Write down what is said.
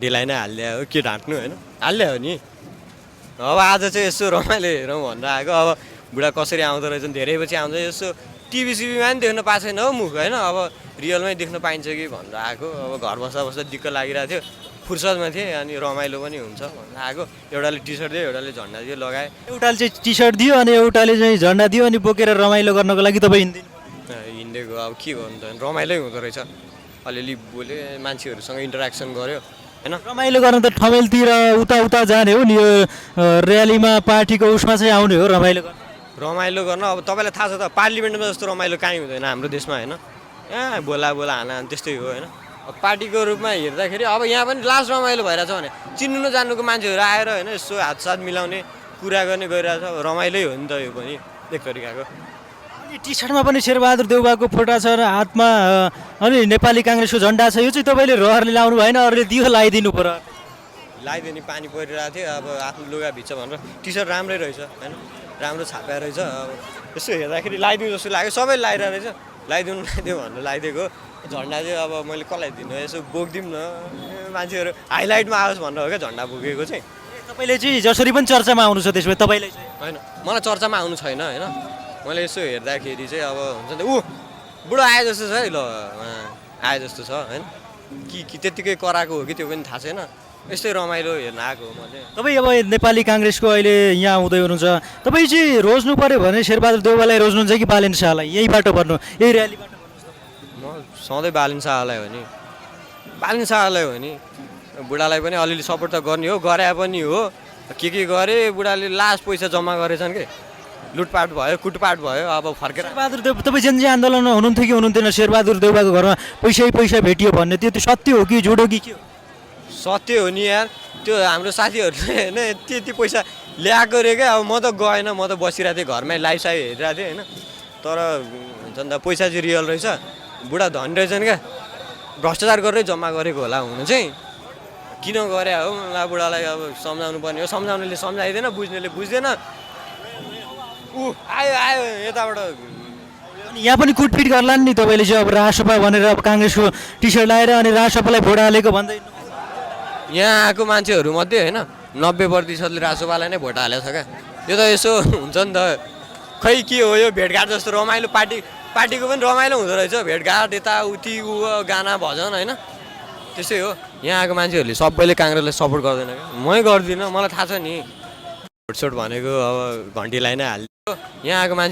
ढिलाइ नै हालिदियो हो के ढाँट्नु होइन हालिदियो नि अब आज चाहिँ यसो रमाइलो हेरौँ भनेर आएको अब बुढा कसरी आउँदो रहेछ धेरै पछि आउँछ यसो टिभी पनि देख्न पाएको छैन हो मुख होइन अब रियलमै देख्न पाइन्छ कि भनेर आएको अब घर बस्दा बस्दा दिक्क लागिरहेको थियो फुर्सदमा थिएँ अनि रमाइलो पनि हुन्छ भनेर आएको एउटाले टी सर्ट दियो एउटाले झन्डा दियो लगाएँ एउटाले चाहिँ टी सर्ट दियो अनि एउटाले चाहिँ झन्डा दियो अनि बोकेर रमाइलो गर्नको लागि तपाईँ हिँड्दिनु हिँडेको अब के गर्नु त रमाइलै हुँदो रहेछ अलिअलि बोल्यो मान्छेहरूसँग इन्टरेक्सन गऱ्यो होइन रमाइलो गर्न त ठमेलतिर उता उता जाने हो नि यो र्यालीमा पार्टीको उसमा चाहिँ आउने हो रमाइलो गर्न रमाइलो गर्न अब तपाईँलाई थाहा छ त पार्लिमेन्टमा जस्तो रमाइलो काहीँ हुँदैन हाम्रो देशमा होइन बोला हाना त्यस्तै हो होइन अब पार्टीको रूपमा हेर्दाखेरि अब यहाँ पनि लास्ट रमाइलो भइरहेछ भने चिन्नु नजान्नुको मान्छेहरू आएर होइन यसो हातसाथ मिलाउने कुरा गर्ने गइरहेछ रमाइलै हो नि त यो पनि एक तरिकाको अनि टी सर्टमा पनि शेरबहादुर देउवाको फोटो छ र हातमा अनि नेपाली काङ्ग्रेसको झन्डा छ यो चाहिँ तपाईँले रहरले लाउनु भएन अरूले दियो लगाइदिनु पर्यो लगाइदिने पानी परिरहेको थियो अब आफ्नो लुगा भिज्छ भनेर टी सर्ट राम्रै रहेछ होइन राम्रो छापा रहेछ अब यसो हेर्दाखेरि लगाइदिउँ जस्तो लाग्यो सबै लगाइरहेको रहेछ लगाइदिउँ भनेर लगाइदिएको झन्डा चाहिँ अब मैले कसलाई दिनु यसो बोकिदिउँ न मान्छेहरू हाइलाइटमा आओस् भनेर हो क्या झन्डा बोकेको चाहिँ तपाईँले चाहिँ जसरी पनि चर्चामा आउनु छ त्यसमा तपाईँलाई चाहिँ होइन मलाई चर्चामा आउनु छैन होइन मैले यसो हेर्दाखेरि चाहिँ अब हुन्छ नि त बुढो आए जस्तो छ है ल आए जस्तो छ होइन कि त्यत्तिकै कराएको हो कि त्यो पनि थाहा छैन यस्तै रमाइलो हेर्न आएको हो मैले तपाईँ अब नेपाली काङ्ग्रेसको अहिले यहाँ आउँदै हुनुहुन्छ तपाईँ चाहिँ रोज्नु पऱ्यो भने शेरबहादुर देउवालाई रोज्नुहुन्छ कि बालेन शाहलाई यहीबाट भन्नु यही र्यालीबाट म सधैँ बालेन शाहलाई हो नि बालेन शाहलाई हो नि बुढालाई पनि अलिअलि सपोर्ट त गर्ने हो गरे पनि हो के गरे बुढाले लास्ट पैसा जम्मा गरेछन् कि लुटपाट भयो कुटपाट भयो अब फर्केर शेरबहादुर देव तपाईँ जेनजी आन्दोलनमा हुनुहुन्थ्यो कि हुनुहुन्थेन शेरबहादुर देउवाको घरमा पैसा भेटियो भन्ने त्यो सत्य हो कि झुडो कि के हो सत्य हो नि यार त्यो हाम्रो साथीहरूले होइन त्यति पैसा ल्याएको रे क्या अब म त गएन म त बसिरहेको थिएँ घरमै लाइभ साइभ हेरिरहेको थिएँ होइन तर हुन्छ नि त पैसा चाहिँ रियल रहेछ बुढा धनी रहेछन् क्या भ्रष्टाचार गरेरै जम्मा गरेको होला हुनु चाहिँ किन गरे हो मलाई बुढालाई अब सम्झाउनु पर्ने हो सम्झाउनेले सम्झाइदिएन बुझ्नेले बुझ्दैन आयो यताबाट अनि यहाँ पनि कुटपिट गर्ला नि तपाईँले चाहिँ अब राजसभा भनेर अब काङ्ग्रेसको टी सर्ट लगाएर अनि राजसभालाई भोट हालेको भन्दै यहाँ आएको मान्छेहरू मध्ये होइन 90% राजसभालाई नै भोट हालेको छ क्या यो त यसो हुन्छ नि त खै के हो यो भेटघाट जस्तो रमाइलो पार्टीको पनि रमाइलो हुँदो रहेछ भेटघाट यताउति गाना भजन होइन त्यसै हो यहाँ आएको मान्छेहरूले सबैले काङ्ग्रेसलाई सपोर्ट गर्दैन क्या मै गर्दिनँ मलाई थाहा छ नि भोटसोट भनेको अब घन्टीलाई नै हालिदियो यहाँ आएको मान्छे